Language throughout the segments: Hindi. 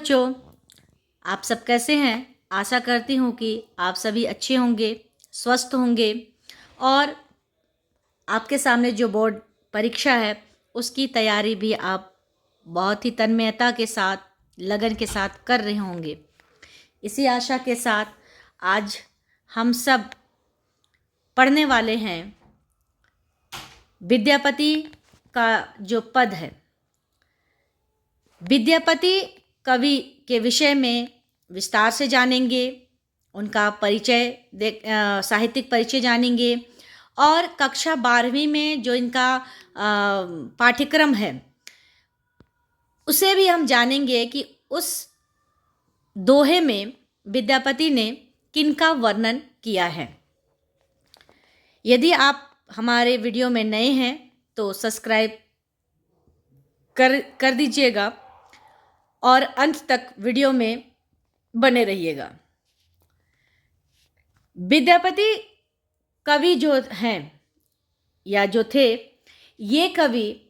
बच्चों, आप सब कैसे हैं? आशा करती हूँ कि आप सभी अच्छे होंगे, स्वस्थ होंगे और आपके सामने जो बोर्ड परीक्षा है उसकी तैयारी भी आप बहुत ही तन्मयता के साथ, लगन के साथ कर रहे होंगे। इसी आशा के साथ आज हम सब पढ़ने वाले हैं विद्यापति का जो पद है। विद्यापति कवि के विषय में विस्तार से जानेंगे, उनका परिचय साहित्यिक परिचय जानेंगे और कक्षा 12वीं में जो इनका पाठ्यक्रम है उसे भी हम जानेंगे कि उस दोहे में विद्यापति ने किनका वर्णन किया है। यदि आप हमारे वीडियो में नए हैं तो सब्सक्राइब कर दीजिएगा और अंत तक वीडियो में बने रहिएगा। विद्यापति कवि जो हैं या जो थे, ये कवि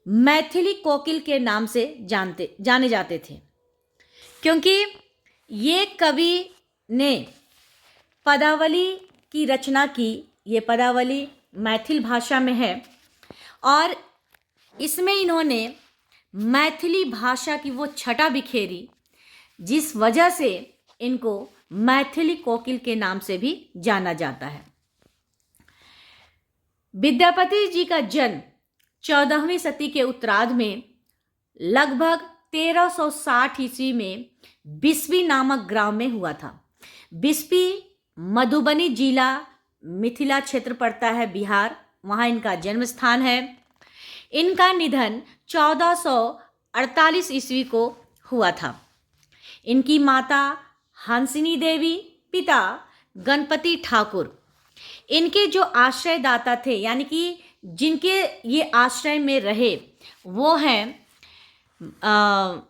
मैथिली कोकिल के नाम से जाने जाते थे, क्योंकि ये कवि ने पदावली की रचना की। ये पदावली मैथिल भाषा में है और इसमें इन्होंने मैथिली भाषा की वो छटा बिखेरी जिस वजह से इनको मैथिली कोकिल के नाम से भी जाना जाता है। विद्यापति जी का जन्म 14वीं सदी के उत्तरार्ध में लगभग 1360 ईस्वी में बिस्फी नामक ग्राम में हुआ था। बिस्फी मधुबनी जिला मिथिला क्षेत्र पड़ता है, बिहार, वहाँ इनका जन्म स्थान है। इनका निधन 1448 ईस्वी को हुआ था। इनकी माता हंसिनी देवी, पिता गणपति ठाकुर। इनके जो आश्रयदाता थे, यानी कि जिनके ये आश्रय में रहे, वो हैं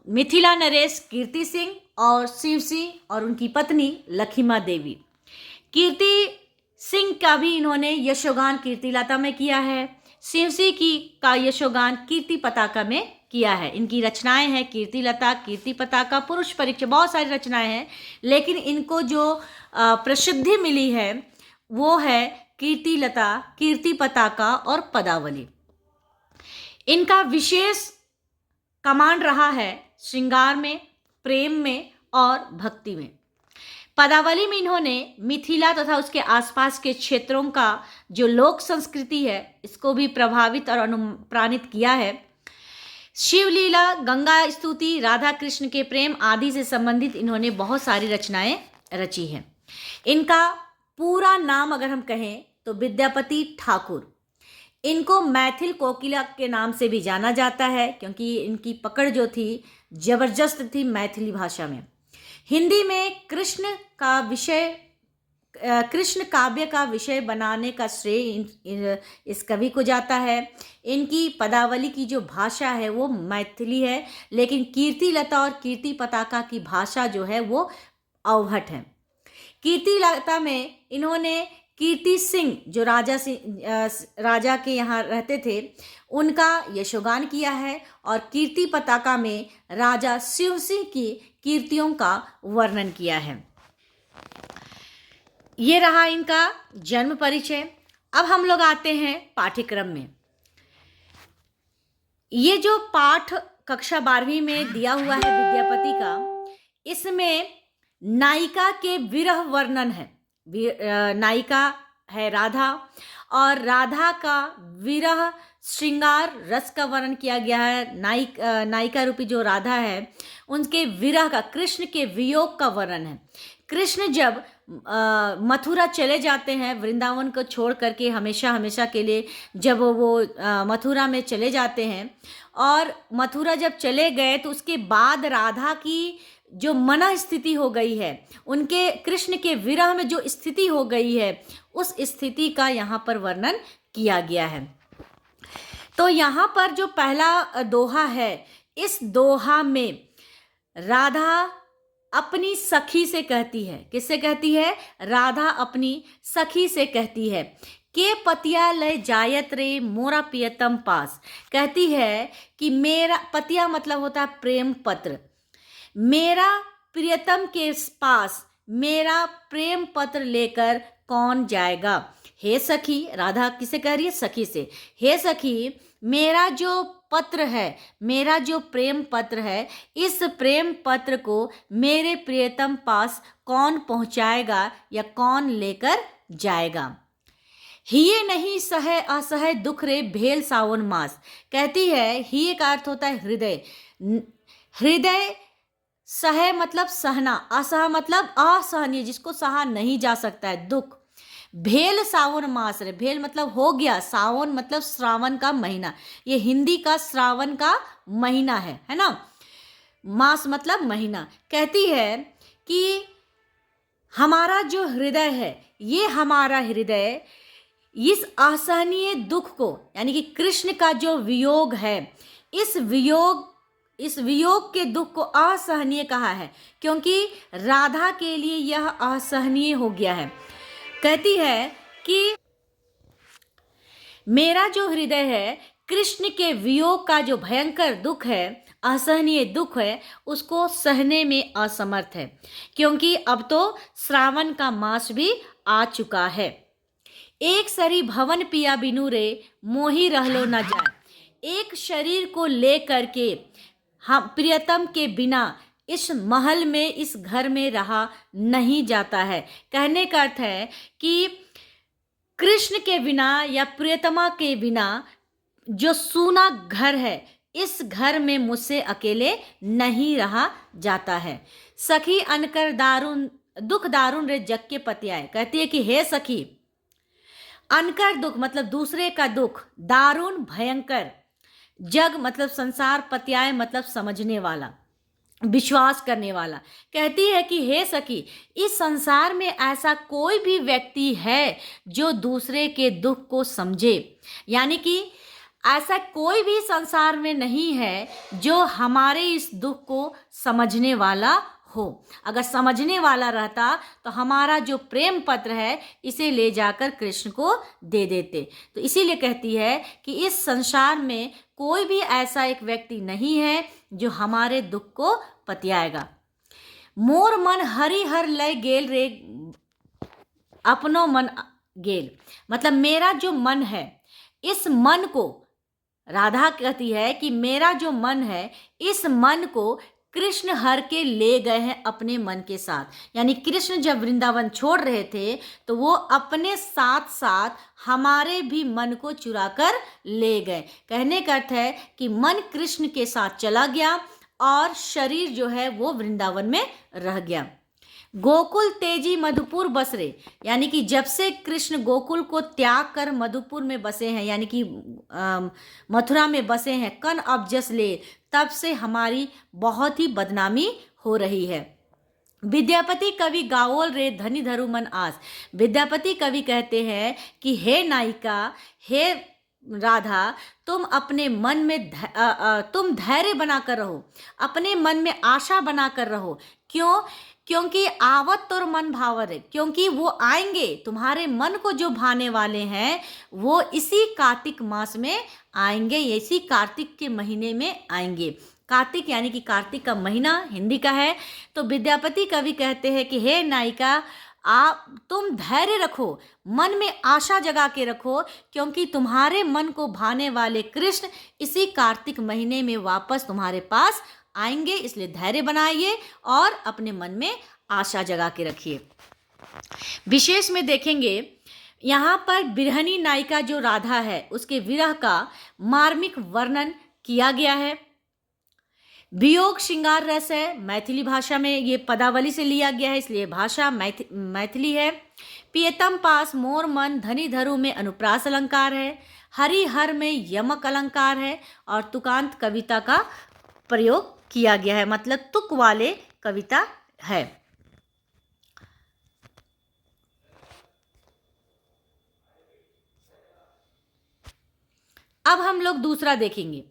मिथिला नरेश कीर्ति सिंह और शिव सिंह और उनकी पत्नी लखीमा देवी। कीर्ति सिंह का भी इन्होंने यशोगान कीर्तिलता में किया है। शिव सिंह का यशोगान कीर्ति पताका में किया है। इनकी रचनाएं हैं कीर्तिलता, कीर्ति पताका, पुरुष परीक्षा, बहुत सारी रचनाएं हैं, लेकिन इनको जो प्रसिद्धि मिली है वो है कीर्तिलता, कीर्ति पताका और पदावली। इनका विशेष कमांड रहा है श्रृंगार में, प्रेम में और भक्ति में। पदावली में इन्होंने मिथिला तथा उसके आसपास के क्षेत्रों का जो लोक संस्कृति है इसको भी प्रभावित और अनुप्राणित किया है। शिवलीला, गंगा स्तुति, राधा कृष्ण के प्रेम आदि से संबंधित इन्होंने बहुत सारी रचनाएं रची हैं। इनका पूरा नाम अगर हम कहें तो विद्यापति ठाकुर। इनको मैथिल कोकिला के नाम से भी जाना जाता है, क्योंकि इनकी पकड़ जो थी जबरदस्त थी मैथिली भाषा में। हिंदी में कृष्ण काव्य का विषय बनाने का श्रेय इस कवि को जाता है। इनकी पदावली की जो भाषा है वो मैथिली है, लेकिन कीर्तिलता और कीर्ति पताका की भाषा जो है वो अवहट है। कीर्तिलता में इन्होंने कीर्ति सिंह, जो राजा के यहाँ रहते थे, उनका यशोगान किया है और कीर्ति पताका में राजा शिव सिंह की कीर्तियों का वर्णन किया है। ये रहा इनका जन्म परिचय। अब हम लोग आते हैं पाठ्यक्रम में। ये जो पाठ कक्षा 12वीं में दिया हुआ है विद्यापति का, इसमें नायिका के विरह वर्णन है। नायिका है राधा और राधा का विरह श्रृंगार रस का वर्णन किया गया है। नायिका रूपी जो राधा है उनके विरह का, कृष्ण के वियोग का वर्णन है। कृष्ण जब मथुरा चले जाते हैं, वृंदावन को छोड़ करके हमेशा हमेशा के लिए, जब वो मथुरा में चले जाते हैं और मथुरा जब चले गए तो उसके बाद राधा की जो मन स्थिति हो गई है, उनके कृष्ण के विरह में जो स्थिति हो गई है, उस स्थिति का यहाँ पर वर्णन किया गया है। तो यहाँ पर जो पहला दोहा है, इस दोहा में राधा अपनी सखी से कहती है। किससे कहती है? राधा अपनी सखी से कहती है के पतिया लय जायत रे मोरा प्रियतम पास। कहती है कि मेरा पतिया मतलब होता है प्रेम पत्र, मेरा प्रियतम के पास मेरा प्रेम पत्र लेकर कौन जाएगा। हे सखी, राधा किसे कह रही है? सखी से। हे सखी, मेरा जो पत्र है, मेरा जो प्रेम पत्र है, इस प्रेम पत्र को मेरे प्रियतम पास कौन पहुंचाएगा या कौन लेकर जाएगा। हिये नहीं सहे असहे दुख रे भेल सावन मास। कहती है हिये का अर्थ होता है हृदय, हृदय सहे मतलब सहना, असह मतलब असहनीय, जिसको सहा नहीं जा सकता है, दुख। भेल सावन मास रे, भेल मतलब हो गया, सावन मतलब श्रावण का महीना, ये हिंदी का श्रावण का महीना है ना, मास मतलब महीना। कहती है कि हमारा जो हृदय है, ये हमारा हृदय इस असहनीय दुख को, यानी कि कृष्ण का जो वियोग है, इस वियोग के दुख को असहनीय कहा है, क्योंकि राधा के लिए यह असहनीय हो गया है। कहती है कि मेरा जो हृदय है, कृष्ण के वियोग का जो भयंकर दुख है, असहनीय दुख है, उसको सहने में असमर्थ है, क्योंकि अब तो श्रावण का मास भी आ चुका है। एक सरी भवन पिया बिनु रे मोही रहलो न जाए। एक शरीर को लेकर के हम प्रियतम के बिना इस महल में, इस घर में रहा नहीं जाता है। कहने का अर्थ है कि कृष्ण के बिना या प्रियतमा के बिना जो सूना घर है, इस घर में मुझसे अकेले नहीं रहा जाता है। सखी अनकर दारुण दुख दारुण रे जग के पतियाए। कहती है कि हे सखी, अनकर दुख मतलब दूसरे का दुख, दारुण भयंकर, जग मतलब संसार, पतियाए मतलब समझने वाला, विश्वास करने वाला। कहती है कि हे सखी, इस संसार में ऐसा कोई भी व्यक्ति है जो दूसरे के दुख को समझे, यानी कि ऐसा कोई भी संसार में नहीं है जो हमारे इस दुख को समझने वाला हो। अगर समझने वाला रहता तो हमारा जो प्रेम पत्र है, इसे ले जाकर कृष्ण को दे देते। तो इसीलिए कहती है कि इस संसार में कोई भी ऐसा एक व्यक्ति नहीं है जो हमारे दुख को पतियाएगा। मोर मन हरि हर लय गेल रे अपनो मन गेल। मतलब मेरा जो मन है, इस मन को, राधा कहती है कि मेरा जो मन है, इस मन को कृष्ण हर के ले गए हैं अपने मन के साथ। यानी कृष्ण जब वृंदावन छोड़ रहे थे तो वो अपने साथ साथ हमारे भी मन को चुरा कर ले गए। कहने का अर्थ है कि मन कृष्ण के साथ चला गया और शरीर जो है वो वृंदावन में रह गया। गोकुल तेजी मधुपुर बसरे, यानी कि जब से कृष्ण गोकुल को त्याग कर मधुपुर में बसे हैं, यानी कि मथुरा में बसे हैं, कन अब जस ले, तब से हमारी बहुत ही बदनामी हो रही है। विद्यापति कवि गाओल रे धनी धरु मन आस। विद्यापति कवि कहते हैं कि हे नायिका, हे राधा, तुम अपने मन में तुम धैर्य बनाकर रहो, अपने मन में आशा बनाकर रहो। क्यों? क्योंकि आवत तोर मन भावर है, क्योंकि वो आएंगे, तुम्हारे मन को जो भाने वाले हैं वो इसी कार्तिक मास में आएंगे, इसी कार्तिक के महीने में आएंगे। कार्तिक यानी कि कार्तिक का महीना हिंदी का है। तो विद्यापति कवि कहते हैं कि हे नायिका, आप तुम धैर्य रखो, मन में आशा जगा के रखो, क्योंकि तुम्हारे मन को भाने वाले कृष्ण इसी कार्तिक महीने में वापस तुम्हारे पास आएंगे। इसलिए धैर्य बनाइए और अपने मन में आशा जगा के रखिए। विशेष में देखेंगे यहाँ पर बिरहनी नायिका जो राधा है, उसके विरह का मार्मिक वर्णन किया गया है। वियोग श्रृंगार रस है, मैथिली भाषा में ये पदावली से लिया गया है, इसलिए भाषा मैथिली है। प्रियतम पास मोर मन धनी धरु में अनुप्रास अलंकार है। हरि हर में यमक अलंकार है और तुकांत कविता का प्रयोग किया गया है, मतलब तुक वाले कविता है। अब हम लोग दूसरा देखेंगे।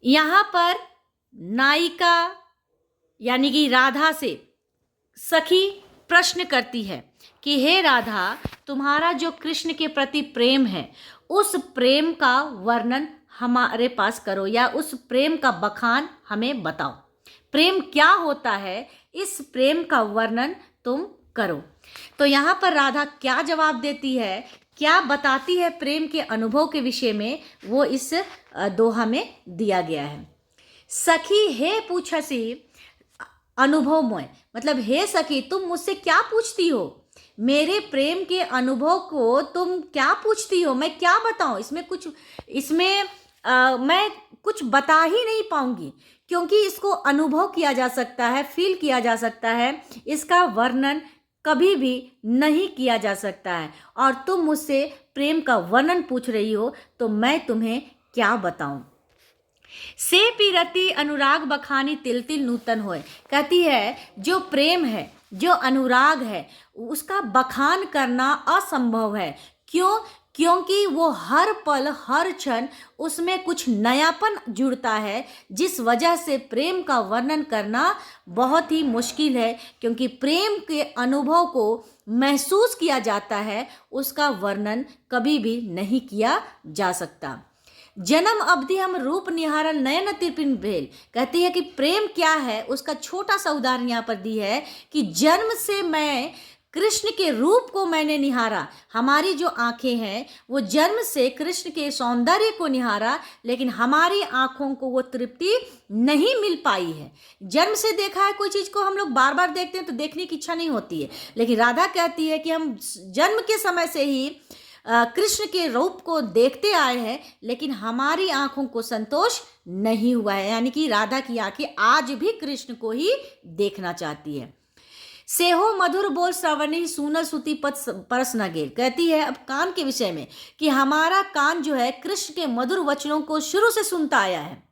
यहाँ पर नायिका यानी कि राधा से सखी प्रश्न करती है कि हे राधा, तुम्हारा जो कृष्ण के प्रति प्रेम है, उस प्रेम का वर्णन हमारे पास करो, या उस प्रेम का बखान हमें बताओ। प्रेम क्या होता है, इस प्रेम का वर्णन तुम करो। तो यहाँ पर राधा क्या जवाब देती है, क्या बताती है प्रेम के अनुभव के विषय में, वो इस दोहा में दिया गया है। सखी हे पूछसी अनुभव मोय, मतलब हे सखी तुम मुझसे क्या पूछती हो, मेरे प्रेम के अनुभव को तुम क्या पूछती हो, मैं क्या बताऊं, इसमें मैं कुछ बता ही नहीं पाऊंगी, क्योंकि इसको अनुभव किया जा सकता है, फील किया जा सकता है, इसका वर्णन कभी भी नहीं किया जा सकता है। और तुम मुझसे प्रेम का वर्णन पूछ रही हो, तो मैं तुम्हें क्या बताऊं। से पीरती अनुराग बखानी तिल तिल नूतन होए, कहती है जो प्रेम है, जो अनुराग है, उसका बखान करना असंभव है। क्यों? क्योंकि वो हर पल हर क्षण उसमें कुछ नयापन जुड़ता है, जिस वजह से प्रेम का वर्णन करना बहुत ही मुश्किल है। क्योंकि प्रेम के अनुभव को महसूस किया जाता है, उसका वर्णन कभी भी नहीं किया जा सकता। जन्म अवधि हम रूप निहारल नयन तिरपिन भेल, कहती है कि प्रेम क्या है, उसका छोटा सा उदाहरण यहाँ पर दी है कि जन्म से मैं कृष्ण के रूप को मैंने निहारा। हमारी जो आंखें हैं वो जन्म से कृष्ण के सौंदर्य को निहारा, लेकिन हमारी आंखों को वो तृप्ति नहीं मिल पाई है। जन्म से देखा है कोई चीज़ को हम लोग बार बार देखते हैं तो देखने की इच्छा नहीं होती है, लेकिन राधा कहती है कि हम जन्म के समय से ही कृष्ण के रूप को देखते आए हैं, लेकिन हमारी आंखों को संतोष नहीं हुआ है। यानी कि राधा की आंखें आज भी कृष्ण को ही देखना चाहती है। सेहो मधुर बोल श्रवणी सुनर सुती पत परस न गेल, कहती है अब कान के विषय में कि हमारा कान जो है कृष्ण के मधुर वचनों को शुरू से सुनता आया है,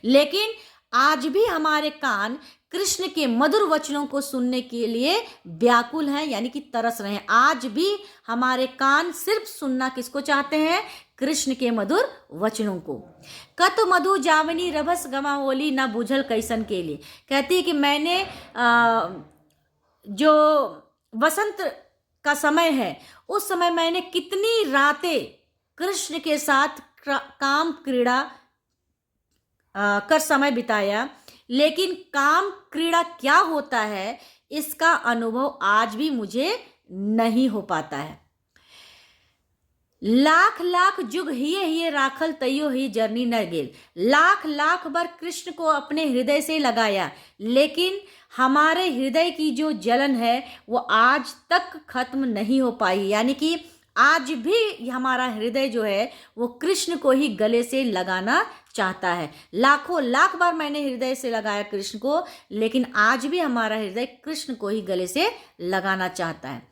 लेकिन आज भी हमारे कान कृष्ण के मधुर वचनों को सुनने के लिए व्याकुल हैं, यानी कि तरस रहे हैं। आज भी हमारे कान सिर्फ सुनना किसको चाहते हैं? कृष्ण के मधुर वचनों को। कत मधु जावनी रभस गमावोली ना बुझल कैसन के लिए, कहती है कि मैंने जो वसंत का समय है, उस समय मैंने कितनी रातें कृष्ण के साथ काम क्रीड़ा कर समय बिताया, लेकिन काम क्रीड़ा क्या होता है इसका अनुभव आज भी मुझे नहीं हो पाता है। लाख लाख जुग हिये राखल तैयो ही जर्नी न गेल, लाख लाख बार कृष्ण को अपने हृदय से लगाया, लेकिन हमारे हृदय की जो जलन है वो आज तक खत्म नहीं हो पाई। यानी कि आज भी हमारा हृदय जो है वो कृष्ण को ही गले से लगाना चाहता है। लाखों लाख बार मैंने हृदय से लगाया कृष्ण को, लेकिन आज भी हमारा हृदय कृष्ण को ही गले से लगाना चाहता है।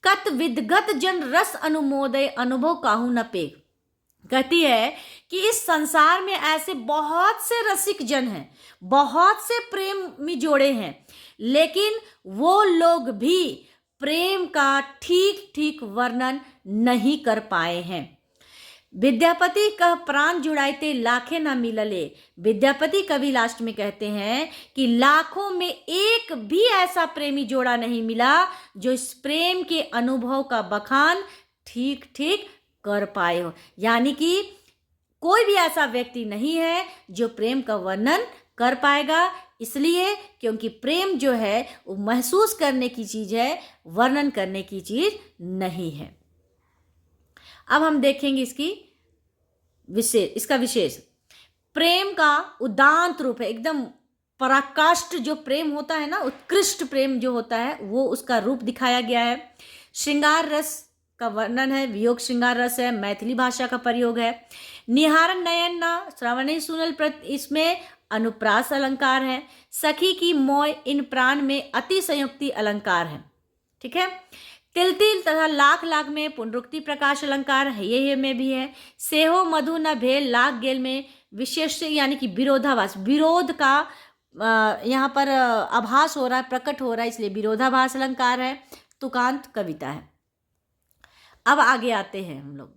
कत विदगत जन रस अनुमोदय अनुभव काहू न पेग, कहती है कि इस संसार में ऐसे बहुत से रसिक जन हैं, बहुत से प्रेमी जोड़े हैं, लेकिन वो लोग भी प्रेम का ठीक ठीक वर्णन नहीं कर पाए हैं। विद्यापति कह प्राण जुड़ाइते लाखे न मिलले, विद्यापति कवि लास्ट में कहते हैं कि लाखों में एक भी ऐसा प्रेमी जोड़ा नहीं मिला जो इस प्रेम के अनुभव का बखान ठीक ठीक कर पाए हो। यानी कि कोई भी ऐसा व्यक्ति नहीं है जो प्रेम का वर्णन कर पाएगा, इसलिए क्योंकि प्रेम जो है वो महसूस करने की चीज है, वर्णन करने की चीज नहीं है। अब हम देखेंगे इसका विशेष। प्रेम का उदांत रूप है, एकदम पराकाष्ठ जो प्रेम होता है ना, उत्कृष्ट प्रेम जो होता है, वो उसका रूप दिखाया गया है। श्रृंगार रस का वर्णन है, वियोग श्रृंगार रस है, मैथिली भाषा का प्रयोग है। निहारन नयन न श्रवणे सुनल प्रत, इसमें अनुप्रास अलंकार है। सखी की मोय इन प्राण में अति संयुक्ति अलंकार है। ठीक है। तिल तिल तथा लाख लाख में पुनरुक्ति प्रकाश अलंकार है, ये में भी है। सेहो मधु न भेल लाख गेल में विशेष यानी कि विरोधाभास, विरोध का यहाँ पर आभास हो रहा है, प्रकट हो रहा है, इसलिए विरोधाभास अलंकार है। तुकांत कविता है। अब आगे आते हैं हम लोग।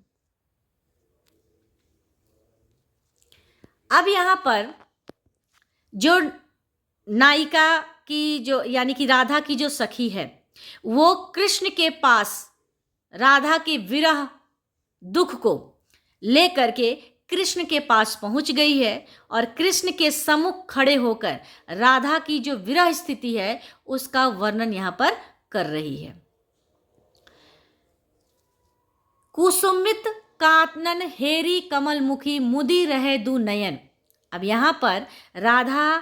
अब यहाँ पर जो नायिका की जो यानी कि राधा की जो सखी है, वो कृष्ण के पास राधा के विरह दुख को लेकर के कृष्ण के पास पहुंच गई है और कृष्ण के सम्मुख खड़े होकर राधा की जो विरह स्थिति है उसका वर्णन यहाँ पर कर रही है। कुसुमित कानन हेरी कमल मुखी मुदी रहे दू नयन। अब यहाँ पर राधा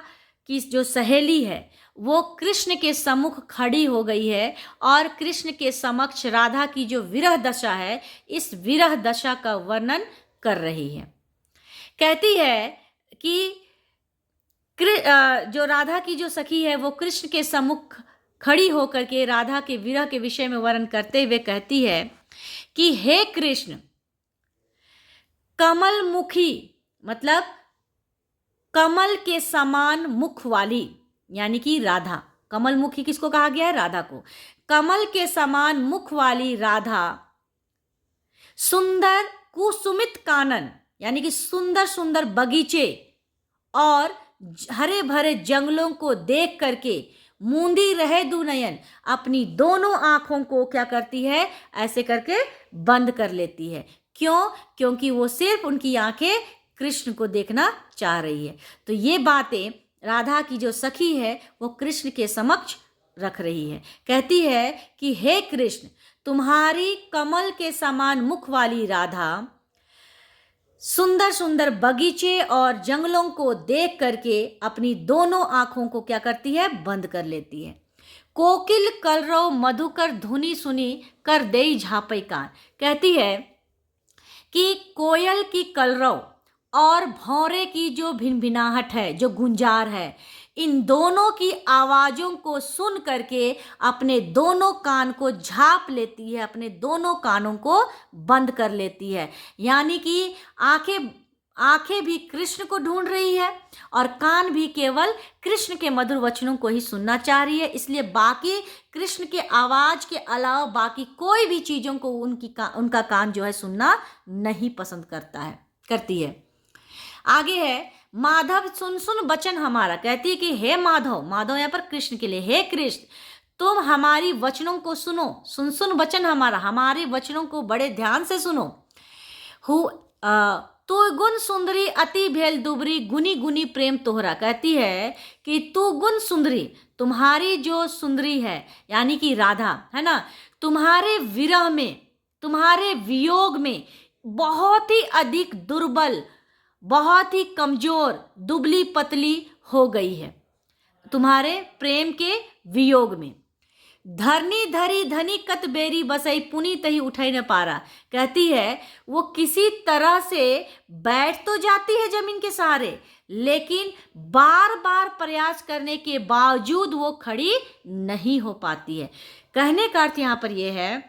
की जो सहेली है वो कृष्ण के सम्मुख खड़ी हो गई है और कृष्ण के समक्ष राधा की जो विरह दशा है इस विरह दशा का वर्णन कर रही है। कहती है कि जो राधा की जो सखी है वो कृष्ण के सम्मुख खड़ी होकर के राधा के विरह के विषय में वर्णन करते हुए कहती है कि हे कृष्ण, कमल मुखी मतलब कमल के समान मुख वाली, यानी कि राधा, कमल मुखी किसको कहा गया है? राधा को। कमल के समान मुख वाली राधा सुंदर कुसुमित कानन यानी कि सुंदर सुंदर बगीचे और हरे भरे जंगलों को देख करके मूंदी रहे दुनयन, अपनी दोनों आंखों को क्या करती है? ऐसे करके बंद कर लेती है। क्यों? क्योंकि वो सिर्फ उनकी आंखें कृष्ण को देखना चाह रही है। तो ये बातें राधा की जो सखी है वो कृष्ण के समक्ष रख रही है। कहती है कि हे कृष्ण, तुम्हारी कमल के समान मुख वाली राधा सुंदर सुंदर बगीचे और जंगलों को देख करके अपनी दोनों आंखों को क्या करती है? बंद कर लेती है। कोकिल कलरव मधुकर धुनी सुनी कर देई झापई कान। कहती है कि कोयल की कलरव और भौरे की जो भिनभिनाहट है, जो गुंजार है, इन दोनों की आवाज़ों को सुन करके अपने दोनों कान को झाँप लेती है, अपने दोनों कानों को बंद कर लेती है। यानी कि आंखें भी कृष्ण को ढूंढ रही है और कान भी केवल कृष्ण के मधुर वचनों को ही सुनना चाह रही है। इसलिए बाकी कृष्ण के आवाज़ के अलावा बाकी कोई भी चीज़ों को उनका कान जो है सुनना नहीं पसंद करती है। आगे है, माधव सुन सुन बचन हमारा। कहती है कि हे माधव, माधव यहाँ पर कृष्ण के लिए, हे कृष्ण तुम हमारी वचनों को सुनो, सुन सुन बचन हमारा, हमारे वचनों को बड़े ध्यान से सुनो। तू गुण सुंदरी अति भेल दुबरी गुनी गुनी प्रेम तोहरा। कहती है कि तू गुण सुंदरी, तुम्हारी जो सुंदरी है यानी कि राधा है ना, तुम्हारे विरह में, तुम्हारे वियोग में बहुत ही अधिक दुर्बल, बहुत ही कमजोर, दुबली पतली हो गई है तुम्हारे प्रेम के वियोग में। धरनी धरी धनी कत बेरी बसई पुनी तही उठाई न पारा। कहती है वो किसी तरह से बैठ तो जाती है जमीन के सहारे, लेकिन बार बार प्रयास करने के बावजूद वो खड़ी नहीं हो पाती है। कहने का अर्थ यहाँ पर यह है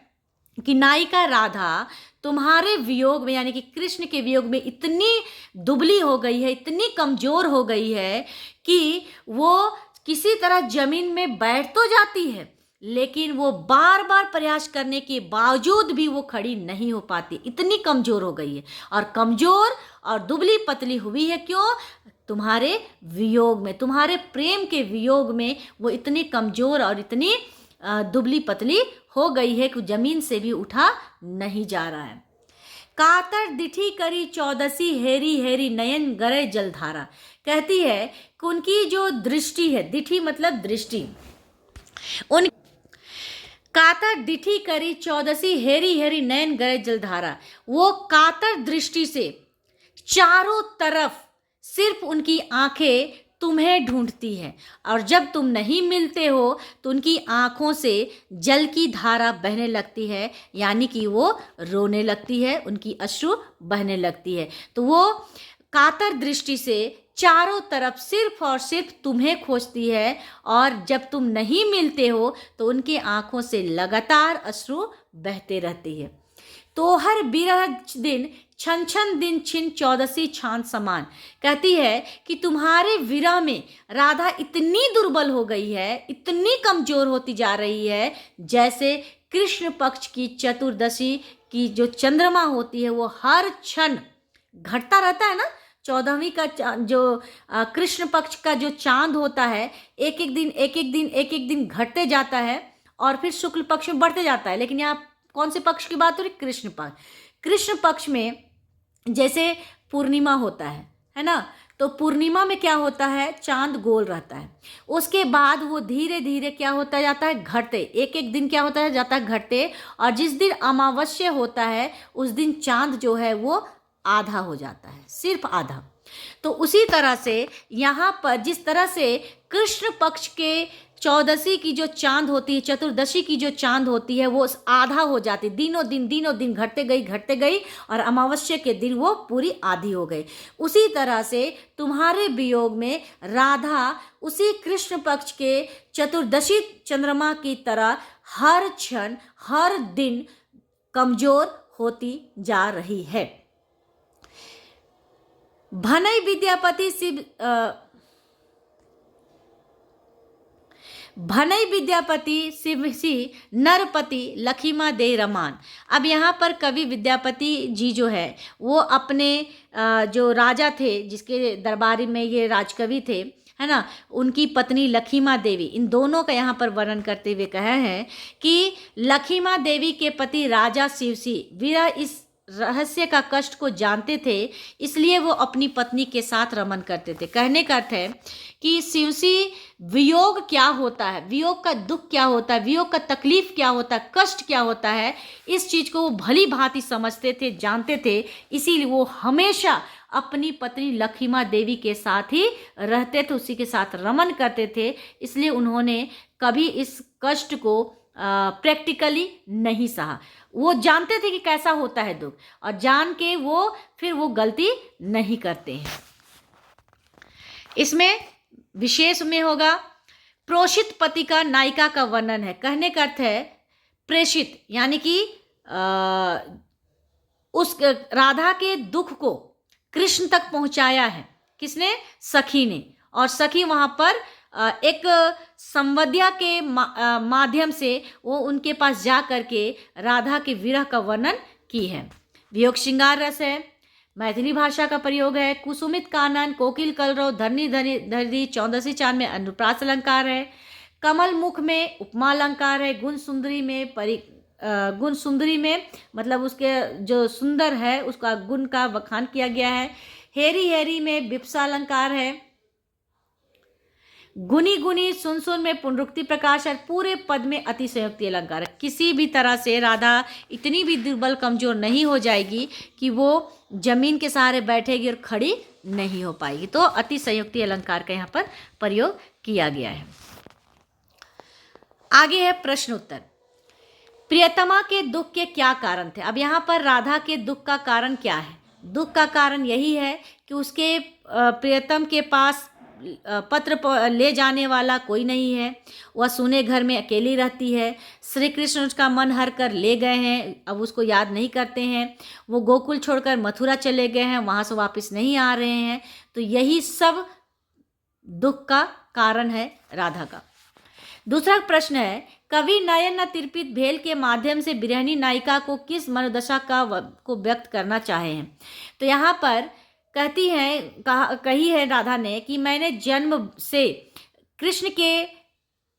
कि नायिका राधा तुम्हारे वियोग में यानी कि कृष्ण के वियोग में इतनी दुबली हो गई है, इतनी कमजोर हो गई है कि वो किसी तरह जमीन में बैठ तो जाती है, लेकिन वो बार बार प्रयास करने के बावजूद भी वो खड़ी नहीं हो पाती, इतनी कमजोर हो गई है। और कमजोर और दुबली पतली हुई है क्यों? तुम्हारे वियोग में, तुम्हारे प्रेम के वियोग में वो इतनी कमजोर और इतनी दुबली पतली हो गई है कि जमीन से भी उठा नहीं जा रहा है। कातर दिठी करी चौदसी हेरी हेरी नयन गरे जलधारा। कहती है कि उनकी जो दृष्टि है, दिठी मतलब दृष्टि, उन कातर दिठी करी चौदसी हेरी हेरी नयन गरे जलधारा, वो कातर दृष्टि से चारों तरफ सिर्फ उनकी आंखें तुम्हें ढूंढती है और जब तुम नहीं मिलते हो तो उनकी आंखों से जल की धारा बहने लगती है, यानी कि वो रोने लगती है, उनकी अश्रु बहने लगती है। तो वो कातर दृष्टि से चारों तरफ सिर्फ और सिर्फ तुम्हें खोजती है और जब तुम नहीं मिलते हो तो उनके आंखों से लगातार अश्रु बहते रहती है। तो हर बिरह दिन छन छन दिन छिन चौदसी छान समान। कहती है कि तुम्हारे विरह में राधा इतनी दुर्बल हो गई है, इतनी कमजोर होती जा रही है, जैसे कृष्ण पक्ष की चतुर्दशी की जो चंद्रमा होती है वो हर क्षण घटता रहता है ना। 14वीं का जो कृष्ण पक्ष का जो चांद होता है एक एक दिन घटते जाता है और फिर शुक्ल पक्ष में बढ़ते जाता है। लेकिन यहाँ कौन से पक्ष की बात हो रही? कृष्ण पक्ष। कृष्ण पक्ष में जैसे पूर्णिमा होता है ना, तो पूर्णिमा में क्या होता है, चांद गोल रहता है, उसके बाद वो धीरे धीरे क्या होता जाता है, घटते, एक एक दिन क्या होता है जाता है घटते, और जिस दिन अमावस्या होता है उस दिन चांद जो है वो आधा हो जाता है, सिर्फ आधा। तो उसी तरह से यहाँ पर जिस तरह से कृष्ण पक्ष के चौदसी की जो चांद होती है, चतुर्दशी की जो चांद होती है वो आधा हो जाती, दिनों दिन घटते गई और अमावस्या के दिन वो पूरी आधी हो गई। उसी तरह से तुम्हारे वियोग में राधा उसी कृष्ण पक्ष के चतुर्दशी चंद्रमा की तरह हर क्षण हर दिन कमजोर होती जा रही है। भनई विद्यापति शिव भनई विद्यापति शिवसी नरपति लखीमा दे रमान। अब यहाँ पर कवि विद्यापति जी जो है वो अपने जो राजा थे, जिसके दरबारी में ये राजकवि थे, है ना, उनकी पत्नी लखीमा देवी, इन दोनों का यहाँ पर वर्णन करते हुए कहा है कि लखीमा देवी के पति राजा शिवसी विरह इस रहस्य का कष्ट को जानते थे, इसलिए वो अपनी पत्नी के साथ रमन करते थे। कहने का अर्थ है कि शिवसी वियोग क्या होता है, वियोग का दुख क्या होता है, वियोग का तकलीफ क्या होता है, कष्ट क्या होता है, इस चीज को वो भली भांति समझते थे, जानते थे, इसीलिए वो हमेशा अपनी पत्नी लखीमा देवी के साथ ही रहते थे, उसी के साथ रमन करते थे। इसलिए उन्होंने कभी इस कष्ट को प्रैक्टिकली नहीं सहा। वो जानते थे कि कैसा होता है दुख, और जान के वो फिर वो गलती नहीं करते हैं। इसमें विशेष में होगा प्रोषित पति का नायिका का वर्णन है। कहने का अर्थ है प्रेषित, यानी कि उस राधा के दुख को कृष्ण तक पहुंचाया है किसने? सखी ने। और सखी वहां पर एक संवद्या के माध्यम से वो उनके पास जा करके राधा के विरह का वर्णन की है। वियोग श्रृंगार रस है, मैथिली भाषा का प्रयोग है, कुसुमित कानन, कोकिल कलरव, धरनी धरी, चौदसी चांद में अनुप्रास अलंकार है, कमल मुख में उपमा अलंकार है, गुण सुंदरी में मतलब उसके जो सुंदर है उसका गुण का बखान किया गया है, हेरी हेरी में विप्सा अलंकार है, गुनी गुनी सुन सुन में पुनरुक्ति प्रकाश और पूरे पद में अतिशयोक्ति अलंकार है। किसी भी तरह से राधा इतनी भी दुर्बल कमजोर नहीं हो जाएगी कि वो जमीन के सहारे बैठेगी और खड़ी नहीं हो पाएगी। तो अतिशयोक्ति अलंकार का यहाँ पर प्रयोग किया गया है। आगे है प्रश्न उत्तर। प्रियतमा के दुख के क्या कारण थे? अब यहाँ पर राधा के दुख का कारण क्या है? दुख का कारण यही है कि उसके प्रियतम के पास पत्र ले जाने वाला कोई नहीं है, वह सुने घर में अकेली रहती है, श्री कृष्ण उसका मन हर कर ले गए हैं, अब उसको याद नहीं करते हैं, वो गोकुल छोड़कर मथुरा चले गए हैं, वहाँ से वापस नहीं आ रहे हैं। तो यही सब दुख का कारण है राधा का। दूसरा प्रश्न है कवि नयन न तिरपित भेल के माध्यम से बिरहनी नायिका को किस मनोदशा को व्यक्त करना चाहे हैं? तो यहाँ पर कही है राधा ने कि मैंने जन्म से कृष्ण के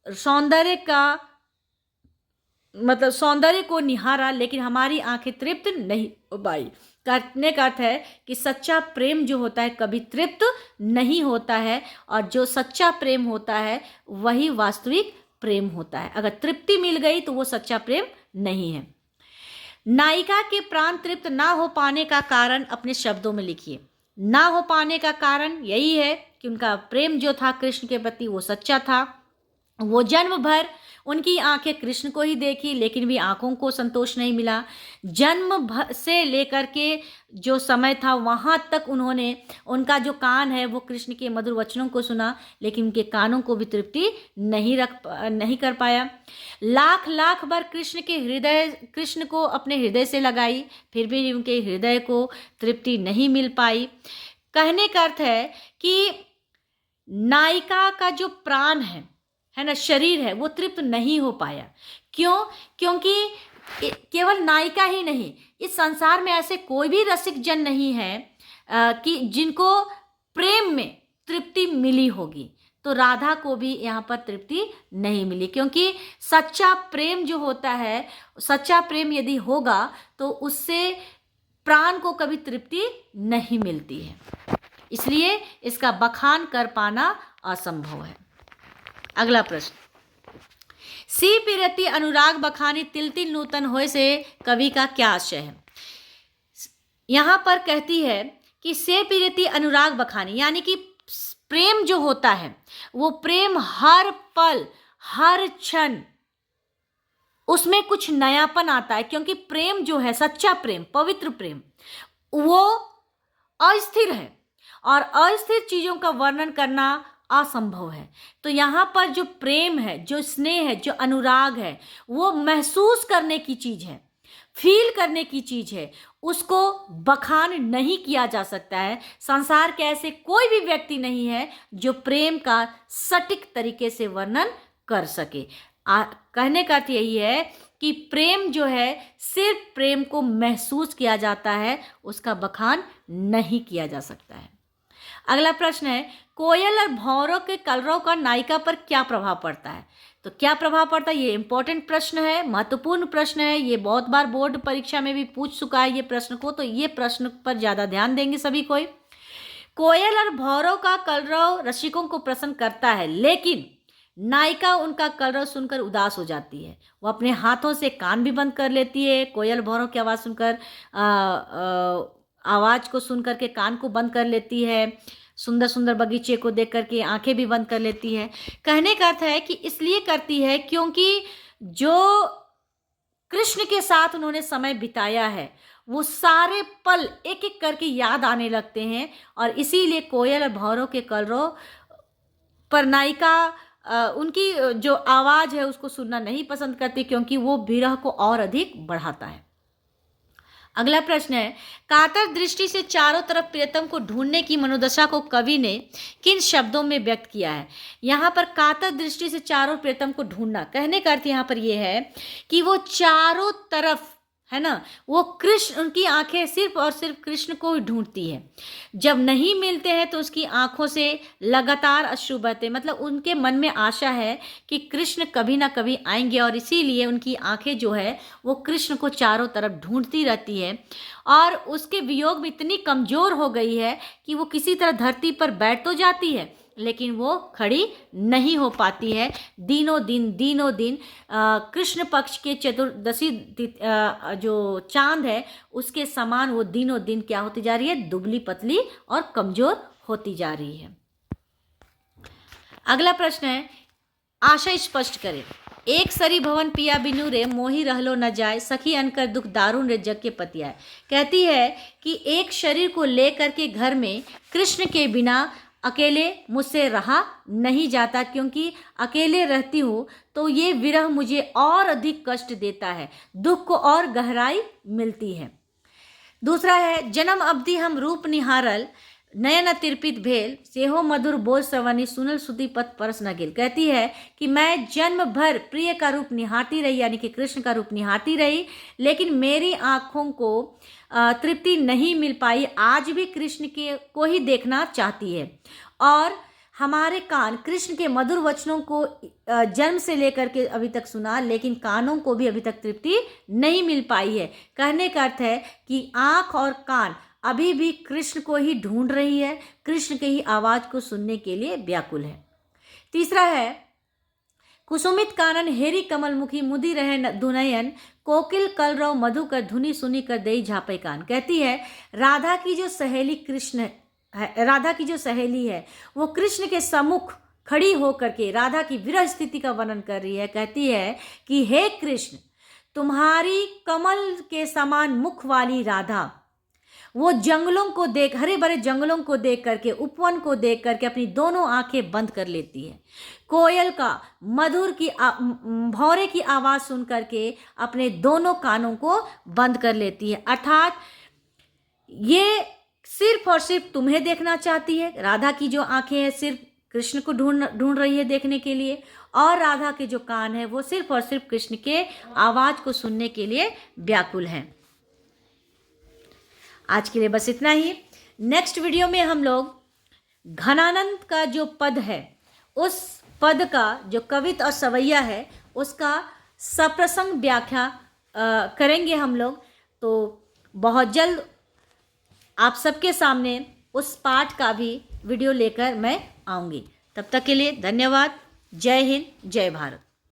सौंदर्य का मतलब सौंदर्य को निहारा, लेकिन हमारी आंखें तृप्त नहीं हो पाई। कहने का अर्थ है कि सच्चा प्रेम जो होता है कभी तृप्त नहीं होता है, और जो सच्चा प्रेम होता है वही वास्तविक प्रेम होता है। अगर तृप्ति मिल गई तो वो सच्चा प्रेम नहीं है। नायिका के प्राण तृप्त ना हो पाने का कारण अपने शब्दों में लिखिए। ना हो पाने का कारण यही है कि उनका प्रेम जो था कृष्ण के प्रति वो सच्चा था। वो जन्म भर उनकी आंखें कृष्ण को ही देखी, लेकिन भी आंखों को संतोष नहीं मिला। जन्म भर से लेकर के जो समय था वहाँ तक उन्होंने, उनका जो कान है वो कृष्ण के मधुर वचनों को सुना, लेकिन उनके कानों को भी तृप्ति नहीं कर पाया। लाख लाख बार कृष्ण को अपने हृदय से लगाई, फिर भी उनके हृदय को तृप्ति नहीं मिल पाई। कहने का अर्थ है कि नायिका का जो प्राण है ना, शरीर है, वो तृप्त नहीं हो पाया। क्यों? क्योंकि केवल नायिका ही नहीं, इस संसार में ऐसे कोई भी रसिक जन नहीं है कि जिनको प्रेम में तृप्ति मिली होगी। तो राधा को भी यहाँ पर तृप्ति नहीं मिली, क्योंकि सच्चा प्रेम जो होता है, सच्चा प्रेम यदि होगा तो उससे प्राण को कभी तृप्ति नहीं मिलती है, इसलिए इसका बखान कर पाना असंभव है। अगला प्रश्न, सी पिरति अनुराग बखानी तिल तिल नूतन होय से कवि का क्या आशय है। यहाँ पर कहती है कि से पिरति अनुराग बखानी, यानी कि प्रेम जो होता है वो प्रेम हर पल हर क्षण उसमें कुछ नयापन आता है, क्योंकि प्रेम जो है, सच्चा प्रेम, पवित्र प्रेम, वो अस्थिर है और अस्थिर चीजों का वर्णन करना असंभव है। तो यहाँ पर जो प्रेम है, जो स्नेह है, जो अनुराग है, वो महसूस करने की चीज है, फील करने की चीज है, उसको बखान नहीं किया जा सकता है। संसार के ऐसे कोई भी व्यक्ति नहीं है जो प्रेम का सटीक तरीके से वर्णन कर सके। कहने का अर्थ यही है कि प्रेम जो है सिर्फ प्रेम को महसूस किया जाता है, उसका बखान नहीं किया जा सकता है। अगला प्रश्न है, कोयल और भंवरों के कलरव का नायिका पर क्या प्रभाव पड़ता है। तो क्या प्रभाव पड़ता है, ये इंपॉर्टेंट प्रश्न है, महत्वपूर्ण प्रश्न है, ये बहुत बार बोर्ड परीक्षा में भी पूछ चुका है ये प्रश्न को, तो ये प्रश्न पर ज्यादा ध्यान देंगे सभी कोई। कोयल और भंवरों का कलरव रसिकों को प्रसन्न करता है, लेकिन नायिका उनका कलरव सुनकर उदास हो जाती है। वो अपने हाथों से कान भी बंद कर लेती है, कोयल भंवरों की आवाज़ सुनकर आवाज़ को सुनकर के कान को बंद कर लेती है, सुंदर सुंदर बगीचे को देख करके आंखें भी बंद कर लेती है। कहने का अर्थ है कि इसलिए करती है क्योंकि जो कृष्ण के साथ उन्होंने समय बिताया है वो सारे पल एक एक करके याद आने लगते हैं, और इसीलिए कोयल और भंवरों के कलरव पर नायिका उनकी जो आवाज़ है उसको सुनना नहीं पसंद करती, क्योंकि वो विरह को और अधिक बढ़ाता है। अगला प्रश्न है, कातर दृष्टि से चारों तरफ प्रियतम को ढूंढने की मनोदशा को कवि ने किन शब्दों में व्यक्त किया है। यहाँ पर कातर दृष्टि से चारों प्रियतम को ढूंढना, कहने का अर्थ यहाँ पर यह है कि वो चारों तरफ, है ना, वो कृष्ण, उनकी आंखें सिर्फ और सिर्फ कृष्ण को ही ढूंढती है। जब नहीं मिलते हैं तो उसकी आंखों से लगातार अश्रु बहते, मतलब उनके मन में आशा है कि कृष्ण कभी ना कभी आएंगे, और इसीलिए उनकी आंखें जो है वो कृष्ण को चारों तरफ ढूंढती रहती है, और उसके वियोग में इतनी कमज़ोर हो गई है कि वो किसी तरह धरती पर बैठ तो जाती है लेकिन वो खड़ी नहीं हो पाती है। दिनों दिन कृष्ण पक्ष के चतुर्दशी जो चांद है उसके समान वो दिनों दिन क्या होती जा रही है, दुबली पतली और कमजोर होती जा रही है। अगला प्रश्न है, आशय स्पष्ट करें। एक सरी भवन पिया बिनु रे, मोही रहलो न जाए, सखी अनकर दुख दारुण रे जग के पतियाए। कहती है कि एक शरीर को लेकर के घर में कृष्ण के बिना अकेले मुझसे रहा नहीं जाता, क्योंकि अकेले रहती हूँ तो ये विरह मुझे और अधिक कष्ट देता है, दुख को और गहराई मिलती है। दूसरा है, जन्म अवधि हम रूप निहारल, नयन तिरपित भेल, सेहो मधुर बोल सवनी, सुनल सुती पथ परस न गिल। कहती है कि मैं जन्म भर प्रिय का रूप निहारती रही, यानी कि कृष्ण का रूप निहारती रही, लेकिन मेरी आँखों को तृप्ति नहीं मिल पाई। आज भी कृष्ण के को ही देखना चाहती है, और हमारे कान कृष्ण के मधुर वचनों को जन्म से लेकर के अभी तक सुना, लेकिन कानों को भी अभी तक तृप्ति नहीं मिल पाई है। कहने का अर्थ है कि आँख और कान अभी भी कृष्ण को ही ढूंढ रही है, कृष्ण के ही आवाज़ को सुनने के लिए व्याकुल है। तीसरा है, कुसुमित कानन हेरी कमलमुखी, मुदी रहे धुनयन, कोकिल कलरव मधु कर धुनी सुनी कर दई झापे कान। कहती है राधा की जो सहेली कृष्ण है, राधा की जो सहेली है वो कृष्ण के सम्मुख खड़ी होकर के राधा की विरह स्थिति का वर्णन कर रही है। कहती है कि हे कृष्ण, तुम्हारी कमल के समान मुख वाली राधा वो जंगलों को देख, हरे भरे जंगलों को देख करके, उपवन को देख करके अपनी दोनों आंखें बंद कर लेती है। कोयल का मधुर की भौरे की आवाज़ सुन करके अपने दोनों कानों को बंद कर लेती है। अर्थात ये सिर्फ और सिर्फ तुम्हें देखना चाहती है। राधा की जो आंखें हैं सिर्फ कृष्ण को ढूंढ रही है देखने के लिए, और राधा के जो कान है वो सिर्फ और सिर्फ कृष्ण के आवाज़ को सुनने के लिए व्याकुल हैं। आज के लिए बस इतना ही। नेक्स्ट वीडियो में हम लोग घनानंद का जो पद है उस पद का जो कवित और सवैया है उसका सप्रसंग व्याख्या करेंगे हम लोग। तो बहुत जल्द आप सबके सामने उस पाठ का भी वीडियो लेकर मैं आऊँगी। तब तक के लिए धन्यवाद। जय हिंद, जय भारत।